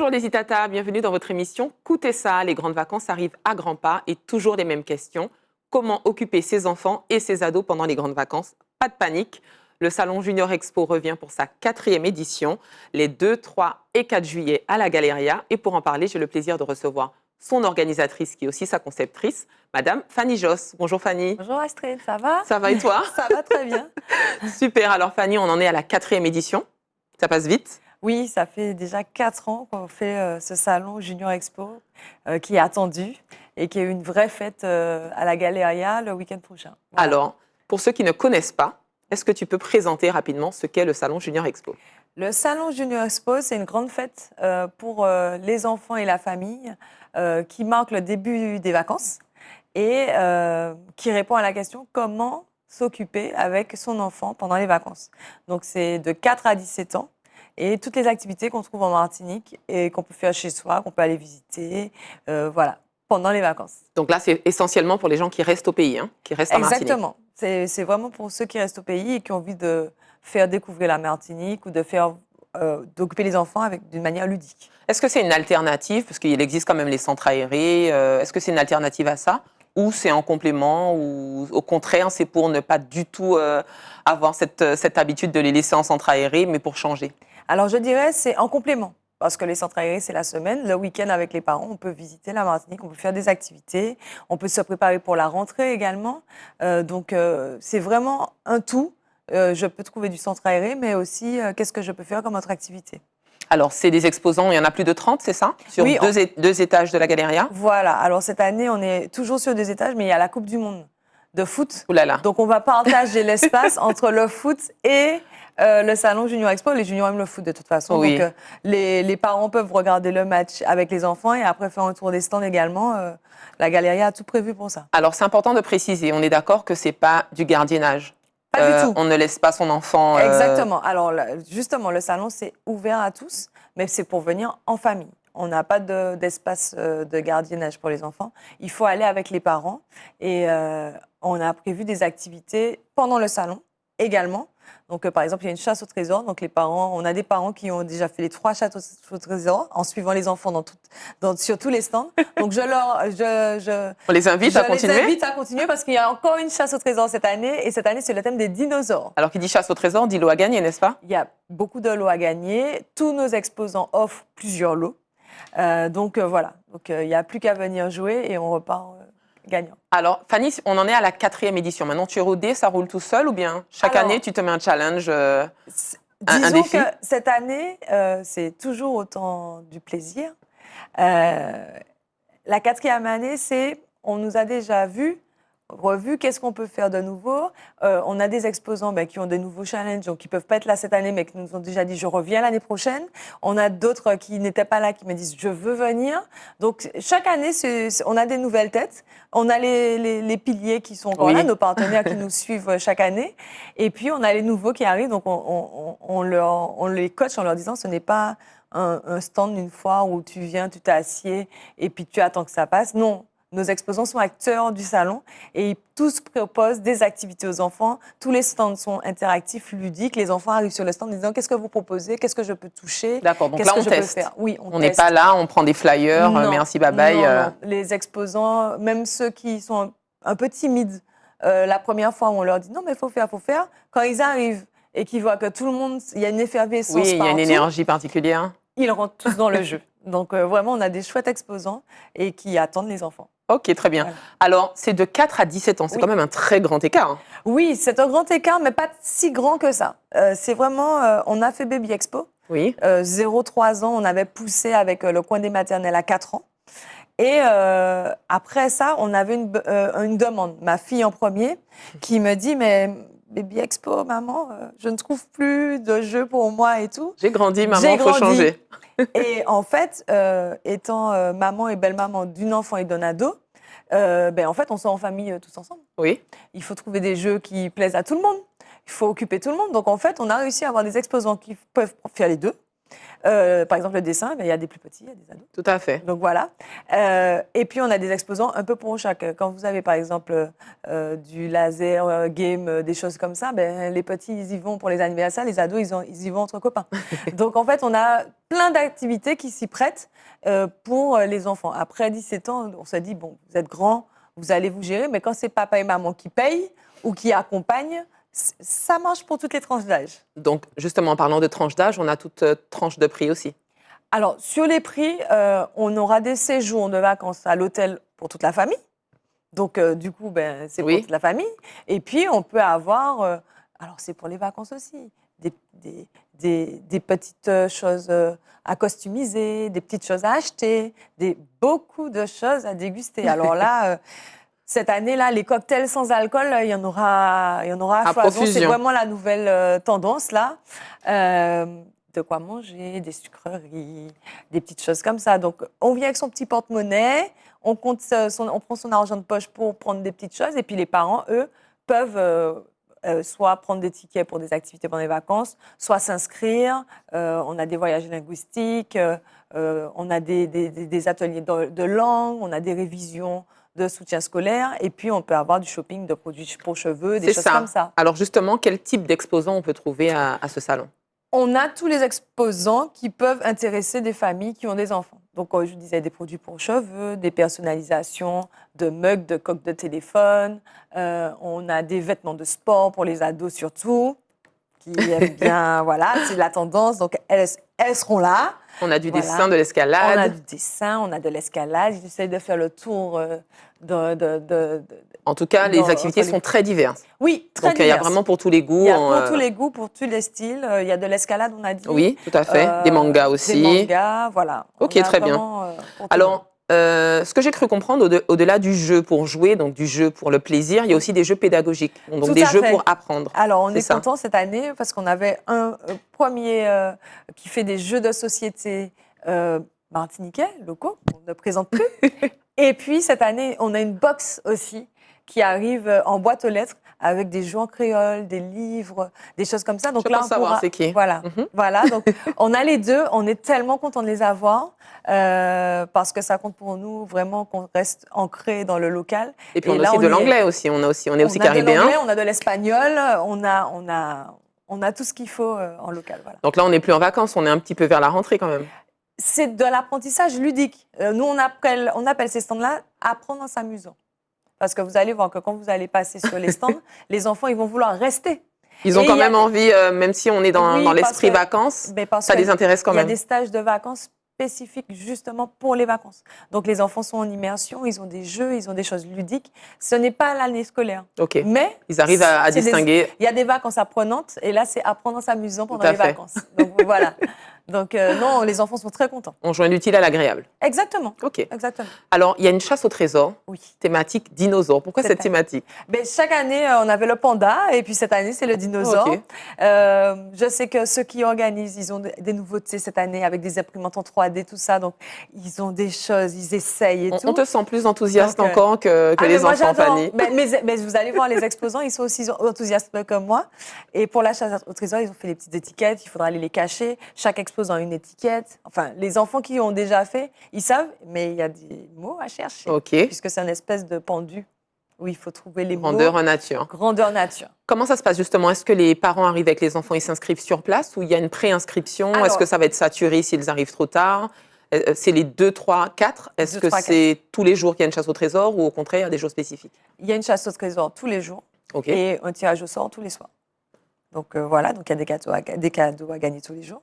Bonjour les Itata, bienvenue dans votre émission Coutez ça, les grandes vacances arrivent à grands pas et toujours les mêmes questions. Comment occuper ses enfants et ses ados pendant les grandes vacances? Pas de panique, le Salon Junior Expo revient pour sa 4e édition, les 2, 3 et 4 juillet à la Galeria. Et pour en parler, j'ai le plaisir de recevoir son organisatrice qui est aussi sa conceptrice, Madame Fanny Josse. Bonjour Fanny. Bonjour Astrid, ça va? Ça va et toi? Ça va très bien. Super, alors Fanny, on en est à la 4e édition, ça passe vite. Oui, ça fait déjà 4 ans qu'on fait ce salon Junior Expo qui est attendu et qui est une vraie fête à la Galeria le week-end prochain. Voilà. Alors, pour ceux qui ne connaissent pas, est-ce que tu peux présenter rapidement ce qu'est le Salon Junior Expo? Le salon Junior Expo, c'est une grande fête pour les enfants et la famille qui marque le début des vacances et qui répond à la question comment s'occuper avec son enfant pendant les vacances. Donc, c'est de 4 à 17 ans. Et toutes les activités qu'on trouve en Martinique et qu'on peut faire chez soi, qu'on peut aller visiter, voilà, pendant les vacances. Donc là, c'est essentiellement pour les gens qui restent au pays, qui restent en Martinique. Exactement. C'est vraiment pour ceux qui restent au pays et qui ont envie de faire découvrir la Martinique ou de faire d'occuper les enfants d'une manière ludique. Est-ce que c'est une alternative, parce qu'il existe quand même les centres aérés, est-ce que c'est une alternative à ça? Ou c'est en complément, ou au contraire, c'est pour ne pas du tout avoir cette habitude de les laisser en centre aéré, mais pour changer? Alors, je dirais c'est en complément. Parce que les centres aérés, c'est la semaine. Le week-end, avec les parents, on peut visiter la Martinique, on peut faire des activités, on peut se préparer pour la rentrée également. Donc, c'est vraiment un tout. Je peux trouver du centre aéré, mais aussi, qu'est-ce que je peux faire comme autre activité? Alors, c'est des exposants, il y en a plus de 30, c'est ça? Sur Oui, deux étages de la Galeria? Voilà. Alors, cette année, on est toujours sur 2 étages, mais il y a la Coupe du Monde de foot. Ouh là là. Donc, on va partager l'espace entre le foot et le salon Junior Expo. Les juniors aiment le foot de toute façon. Oui. Donc, les parents peuvent regarder le match avec les enfants et après faire un tour des stands également. La Galeria a tout prévu pour ça. Alors, c'est important de préciser, on est d'accord que ce n'est pas du gardiennage. Pas du tout. On ne laisse pas son enfant... Exactement. Alors, justement, le salon, c'est ouvert à tous, mais c'est pour venir en famille. On n'a pas d'espace de gardiennage pour les enfants. Il faut aller avec les parents. Et on a prévu des activités pendant le salon également. Donc, par exemple, il y a une chasse au trésor. Donc, on a des parents qui ont déjà fait les 3 chasses au trésor en suivant les enfants sur tous les stands. Donc, On les invite à continuer? Je les invite à continuer parce qu'il y a encore une chasse au trésor cette année. Et cette année, c'est le thème des dinosaures. Alors, qui dit chasse au trésor, dit lot à gagner, n'est-ce pas? Il y a beaucoup de lots à gagner. Tous nos exposants offrent plusieurs lots. Donc, voilà. Donc, il n'y a plus qu'à venir jouer et on repart gagnant. Alors, Fanny, on en est à la 4e édition. Maintenant, tu es rodée, ça roule tout seul ou bien chaque année, tu te mets un challenge, un défi? Disons que cette année, c'est toujours autant du plaisir. La 4e année, on nous a déjà revu, qu'est-ce qu'on peut faire de nouveau. On a des exposants qui ont de nouveaux challenges, donc qui ne peuvent pas être là cette année, mais qui nous ont déjà dit « je reviens l'année prochaine ». On a d'autres qui n'étaient pas là, qui me disent « je veux venir ». Donc, chaque année, on a des nouvelles têtes. On a les piliers qui sont encore là, nos partenaires qui nous suivent chaque année. Et puis, on a les nouveaux qui arrivent, donc on les coach en leur disant « ce n'est pas un stand une fois où tu viens, tu t'assieds et puis tu attends que ça passe ». Non. Nos exposants sont acteurs du salon et ils tous proposent des activités aux enfants. Tous les stands sont interactifs, ludiques. Les enfants arrivent sur le stand en disant « qu'est-ce que vous proposez? Qu'est-ce que je peux toucher? D'accord, donc qu'est-ce là, que on je teste. peux faire ?» Oui, on n'est pas là, on prend des flyers, merci, bye bye. Non. Les exposants, même ceux qui sont un peu timides, la première fois, on leur dit « non, mais il faut faire ». Quand ils arrivent et qu'ils voient que tout le monde, il y a une effervescence partout. Oui, il y a une énergie particulière. Ils rentrent tous dans le jeu. Donc, vraiment, on a des chouettes exposants et qui attendent les enfants. Ok, très bien. Voilà. Alors, c'est de 4 à 17 ans. C'est quand même un très grand écart. Oui, c'est un grand écart, mais pas si grand que ça. C'est vraiment... on a fait Baby Expo. Oui. 0-3 ans, on avait poussé avec le coin des maternelles à 4 ans. Et après ça, on avait une demande. Ma fille en premier qui me dit « mais Baby Expo, maman, je ne trouve plus de jeux pour moi et tout. » J'ai grandi, maman, il faut changer. Et en fait, étant maman et belle-maman d'une enfant et d'un ado, en fait, on sort en famille tous ensemble. Oui. Il faut trouver des jeux qui plaisent à tout le monde. Il faut occuper tout le monde. Donc, en fait, on a réussi à avoir des exposants qui peuvent faire les deux. Par exemple, le dessin, ben, il y a des plus petits, il y a des ados. Tout à fait. Donc voilà. Et puis on a des exposants un peu pour chaque. Quand vous avez par exemple du laser, game, des choses comme ça, ben, les petits ils y vont pour les anniversaires, les ados ils y vont entre copains. Donc en fait on a plein d'activités qui s'y prêtent pour les enfants. Après 17 ans, on se dit bon, vous êtes grands, vous allez vous gérer, mais quand c'est papa et maman qui payent ou qui accompagnent, ça marche pour toutes les tranches d'âge. Donc, justement, en parlant de tranche d'âge, on a toute tranche de prix aussi. Alors, sur les prix, on aura des séjours de vacances à l'hôtel pour toute la famille. Donc, du coup, ben, c'est pour toute la famille. Et puis, on peut avoir, alors c'est pour les vacances aussi, des petites choses à customiser, des petites choses à acheter, beaucoup de choses à déguster. Alors là, cette année-là, les cocktails sans alcool, il y en aura à foison. C'est vraiment la nouvelle tendance, là. De quoi manger, des sucreries, des petites choses comme ça. Donc, on vient avec son petit porte-monnaie, on prend son argent de poche pour prendre des petites choses. Et puis, les parents, eux, peuvent soit prendre des tickets pour des activités pendant les vacances, soit s'inscrire. On a des voyages linguistiques, on a des ateliers de langue, on a des révisions de soutien scolaire, et puis on peut avoir du shopping de produits pour cheveux, des choses comme ça. Alors justement, quel type d'exposants on peut trouver à ce salon? On a tous les exposants qui peuvent intéresser des familles qui ont des enfants. Donc, je disais, des produits pour cheveux, des personnalisations de mugs, de coques de téléphone. On a des vêtements de sport pour les ados surtout, qui aiment bien, voilà, c'est la tendance. Donc, elles seront là. On a du dessin, de l'escalade. On a du dessin, on a de l'escalade. J'essaie de faire le tour En tout cas, les activités sont très diverses. Oui, très diverses. Donc, il y a vraiment pour tous les goûts. Il y a pour tous les goûts, pour tous les styles. Il y a de l'escalade, on a dit. Oui, tout à fait. Des mangas aussi. Des mangas, voilà. Ok, très bien. Alors, ce que j'ai cru comprendre, au-delà du jeu pour jouer, donc du jeu pour le plaisir, il y a aussi des jeux pédagogiques, donc des jeux pour apprendre. Alors, on est content cette année parce qu'on avait un premier qui fait des jeux de société martiniquais, locaux, on ne présente plus. Et puis, cette année, on a une box aussi qui arrive en boîte aux lettres avec des jeux en créole, des livres, des choses comme ça. Donc là, on savoir c'est qui. Voilà, voilà. Donc, on a les deux. On est tellement contents de les avoir parce que ça compte pour nous vraiment qu'on reste ancré dans le local. Et puis, on a aussi de l'anglais aussi. On est aussi caribéen. On a de l'espagnol. On a tout ce qu'il faut en local. Voilà. Donc là, on n'est plus en vacances. On est un petit peu vers la rentrée quand même. C'est de l'apprentissage ludique. Nous, on appelle ces stands-là apprendre en s'amusant. Parce que vous allez voir que quand vous allez passer sur les stands, les enfants, ils vont vouloir rester. Ils ont quand même envie, même si on est dans l'esprit vacances, ça les intéresse quand même. Il y a des stages de vacances spécifiques justement pour les vacances. Donc les enfants sont en immersion, ils ont des jeux, ils ont des choses ludiques. Ce n'est pas l'année scolaire. Ok. Mais ils arrivent à distinguer. Il y a des vacances apprenantes et là, c'est apprendre en s'amusant pendant les vacances. Donc voilà. Donc non, les enfants sont très contents. On joint l'utile à l'agréable. Exactement. Ok. Exactement. Alors, il y a une chasse au trésor, thématique dinosaure. Pourquoi cette thématique? Chaque année, on avait le panda et puis cette année, c'est le dinosaure. Okay. Je sais que ceux qui organisent, ils ont des nouveautés cette année avec des imprimantes en 3D, tout ça. Donc, ils ont des choses, ils essayent et tout. On te sent plus enthousiaste encore que les enfants, Fanny. Mais vous allez voir, les exposants, ils sont aussi enthousiastes comme moi. Et pour la chasse au trésor, ils ont fait les petites étiquettes. Il faudra aller les cacher. Chaque exposant a une étiquette. Enfin, les enfants qui ont déjà fait, ils savent, mais il y a des mots à chercher. Puisque c'est une espèce de pendu où il faut trouver les mots. Grandeur nature. Grandeur nature. Comment ça se passe justement? Est-ce que les parents arrivent avec les enfants, ils s'inscrivent sur place ou il y a une préinscription? Est-ce que ça va être saturé s'ils arrivent trop tard? C'est les 2, 3, 4? Est-ce que c'est tous les jours qu'il y a une chasse au trésor ou au contraire, il y a des jours spécifiques? Il y a une chasse au trésor tous les jours et un tirage au sort tous les soirs. Donc voilà, donc il y a des cadeaux à gagner tous les jours.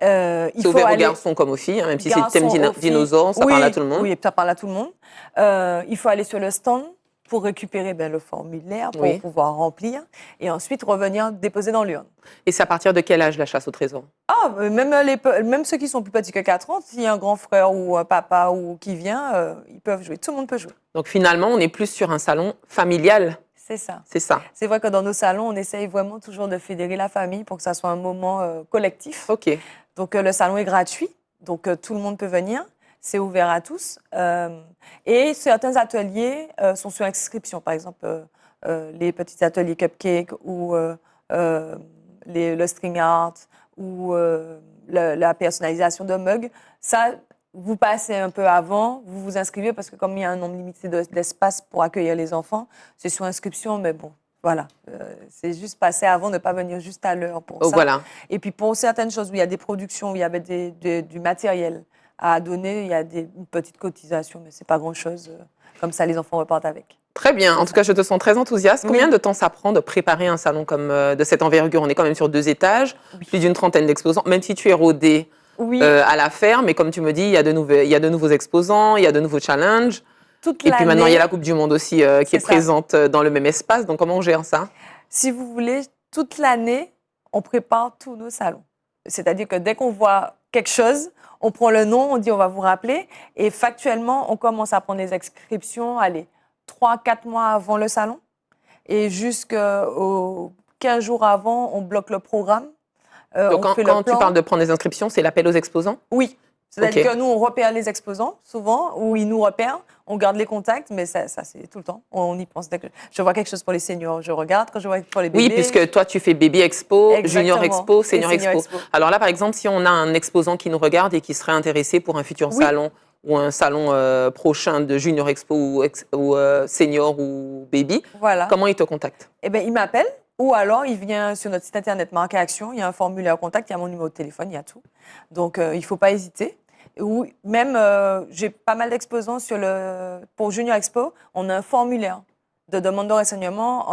C'est ouvert aux garçons comme aux filles, même si c'est le thème dinosaure, ça parle à tout le monde. Oui, ça parle à tout le monde. Il faut aller sur le stand pour récupérer le formulaire, pour pouvoir remplir, et ensuite revenir déposer dans l'urne. Et c'est à partir de quel âge la chasse au trésor? Même ceux qui sont plus petits que 4 ans, s'il y a un grand frère ou un papa qui vient, ils peuvent jouer. Tout le monde peut jouer. Donc finalement, on est plus sur un salon familial. C'est ça. C'est ça. C'est vrai que dans nos salons, on essaye vraiment toujours de fédérer la famille pour que ça soit un moment collectif. Ok. Donc le salon est gratuit, donc tout le monde peut venir. C'est ouvert à tous. Et certains ateliers sont sur inscription. Par exemple, les petits ateliers cupcake ou le string art ou la personnalisation de mugs, ça, vous passez un peu avant, vous vous inscrivez parce que comme il y a un nombre limité d'espace pour accueillir les enfants, c'est sur inscription, mais bon, voilà. C'est juste passer avant, ne pas venir juste à l'heure pour ça. Voilà. Et puis pour certaines choses où il y a des productions, où il y avait du matériel à donner, il y a une petite cotisation, mais c'est pas grand-chose. Comme ça, les enfants repartent avec. Très bien. En tout cas, je te sens très enthousiaste. Combien Oui. de temps ça prend de préparer un salon comme de cette envergure? On est quand même sur 2 étages, Oui. plus d'une trentaine d'exposants. Même si tu es rodée Oui, à la ferme, mais comme tu me dis, il y a de nouveaux exposants, il y a de nouveaux challenges. toute Et puis maintenant, il y a la l'année, Coupe du Monde aussi qui C'est est ça. présente dans le même espace. Donc, comment on gère ça? si vous voulez, toute l'année, on prépare tous nos salons. C'est-à-dire que dès qu'on voit quelque chose, on prend le nom, on dit on va vous rappeler. Et factuellement, on commence à prendre les inscriptions, allez, 3-4 mois avant le salon. Et jusqu'aux 15 jours avant, on bloque le programme. Donc, on fait quand le tu plan. parles de prendre des inscriptions, c'est l'appel aux exposants? Oui. C'est-à-dire Ok. que nous, on repère les exposants, souvent, ou ils nous repèrent, on garde les contacts, mais ça c'est tout le temps. On y pense. Dès que je vois quelque chose pour les seniors, je regarde. Quand je vois pour les bébés... Oui, puisque toi, tu fais Baby Expo, Junior Exactement. Expo, Et Senior Expo. Alors là, par exemple, si on a un exposant qui nous regarde et qui serait intéressé pour un futur Oui. salon ou un salon prochain de Junior Expo ou Senior ou Baby, Voilà. comment il te contacte? Eh bien, il m'appelle, ou alors il vient sur notre site internet Marque Action, il y a un formulaire contact, il y a mon numéro de téléphone, il y a tout. Donc, il ne faut pas hésiter. Ou même, j'ai pas mal d'exposants pour Junior Expo, on a un formulaire de demande de renseignement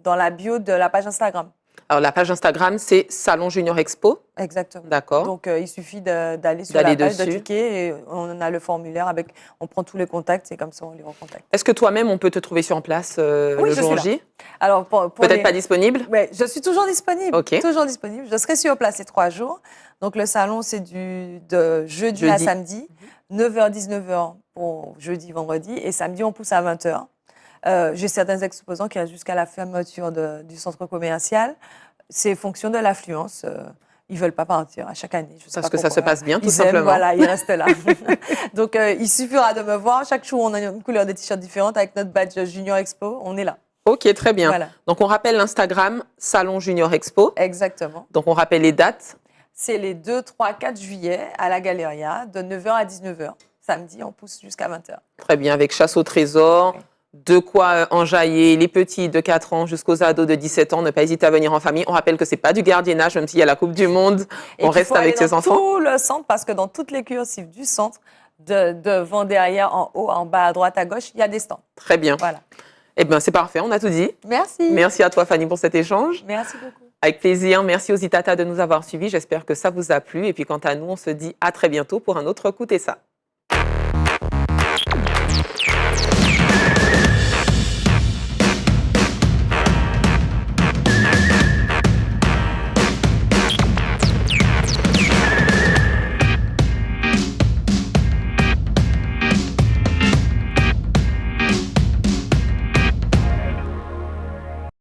dans la bio de la page Instagram. Alors la page Instagram, c'est Salon Junior Expo. Exactement. D'accord. Donc, il suffit d'aller sur D'aller la page, de dessus. cliquer, et on a le formulaire on prend tous les contacts, et comme ça, on les recontacte. Est-ce que toi-même, on peut te trouver sur place Oui, le je jour suis là. J? Alors, pour Peut-être les- pas disponible? Ouais, je suis toujours disponible. Ok. Toujours disponible. Je serai sur place les 3 jours. Donc, le salon, c'est de jeudi à Jeudi. samedi, 9h-19h pour jeudi, vendredi. Et samedi, on pousse à 20h. J'ai certains exposants qui restent jusqu'à la fermeture du centre commercial. C'est fonction de l'affluence. Ils ne veulent pas partir à chaque année. Je sais Parce pas que ça se pourquoi. passe bien, tout Ils aiment, simplement. voilà, ils restent là. Donc, il suffira de me voir. Chaque jour, on a une couleur de t-shirt différente avec notre badge Junior Expo. On est là. Ok, très bien. Voilà, Donc on rappelle l'Instagram Salon Junior Expo. exactement. Donc on rappelle les dates. C'est les 2, 3, 4 juillet à la Galéria, de 9h à 19h. Samedi, on pousse jusqu'à 20h. Très bien, avec chasse au trésor, Oui. de quoi enjailler les petits de 4 ans jusqu'aux ados de 17 ans. Ne pas hésiter à venir en famille. On rappelle que c'est pas du gardiennage, même s'il y a la Coupe du Monde. Et On qu'il reste faut avec aller ses dans enfants. tout le centre, parce que dans toutes les cursives du centre, devant, derrière, en haut, en bas, à droite, à gauche, il y a des stands. Très bien. Voilà. Eh bien, c'est parfait, on a tout dit. Merci. Merci à toi, Fanny, pour cet échange. Merci beaucoup. Avec plaisir. Merci aux Itata de nous avoir suivis. J'espère que ça vous a plu. Et puis, quant à nous, on se dit à très bientôt pour un autre Écoutez ça.